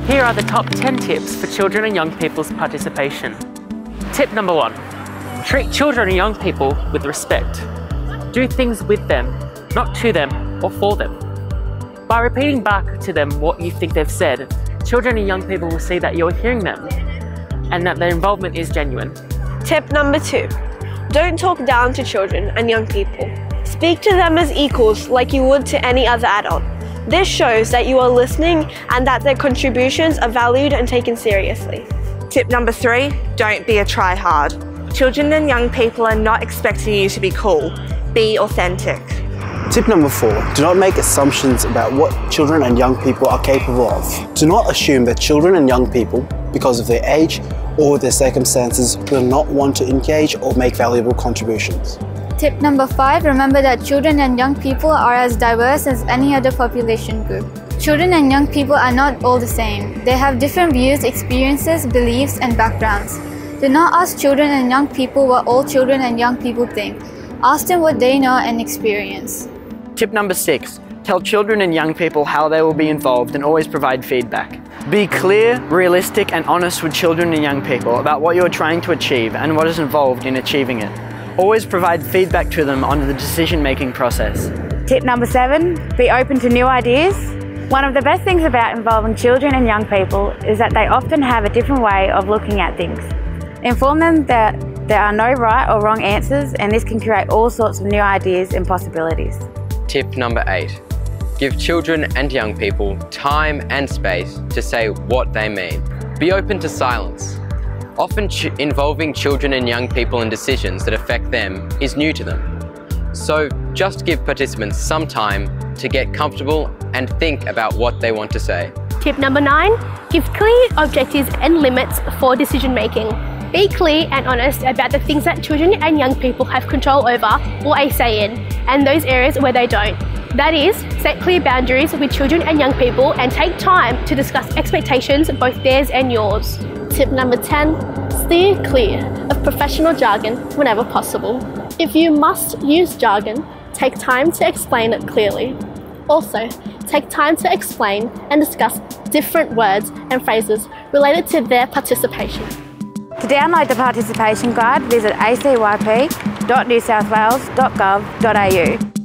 Here are the top 10 tips for children and young people's participation. Tip number 1. Treat children and young people with respect. Do things with them, not to them or for them. By repeating back to them what you think they've said, children and young people will see that you're hearing them and that their involvement is genuine. Tip number 2. Don't talk down to children and young people. Speak to them as equals like you would to any other adult. This shows that you are listening and that their contributions are valued and taken seriously. Tip number 3, don't be a try-hard. Children and young people are not expecting you to be cool. Be authentic. Tip number 4, do not make assumptions about what children and young people are capable of. Do not assume that children and young people, because of their age or their circumstances, will not want to engage or make valuable contributions. Tip number 5, remember that children and young people are as diverse as any other population group. Children and young people are not all the same. They have different views, experiences, beliefs, and backgrounds. Do not ask children and young people what all children and young people think. Ask them what they know and experience. Tip number 6, tell children and young people how they will be involved and always provide feedback. Be clear, realistic, and honest with children and young people about what you're trying to achieve and what is involved in achieving it. Always provide feedback to them on the decision-making process. Tip number 7, be open to new ideas. One of the best things about involving children and young people is that they often have a different way of looking at things. Inform them that there are no right or wrong answers, and this can create all sorts of new ideas and possibilities. Tip number 8, give children and young people time and space to say what they mean. Be open to silence. Often involving children and young people in decisions that affect them is new to them. So just give participants some time to get comfortable and think about what they want to say. Tip number 9, give clear objectives and limits for decision making. Be clear and honest about the things that children and young people have control over or a say in, and those areas where they don't. That is, set clear boundaries with children and young people and take time to discuss expectations, both theirs and yours. Tip number 10, steer clear of professional jargon whenever possible. If you must use jargon, take time to explain it clearly. Also, take time to explain and discuss different words and phrases related to their participation. To download the participation guide, visit acyp.newsouthwales.gov.au.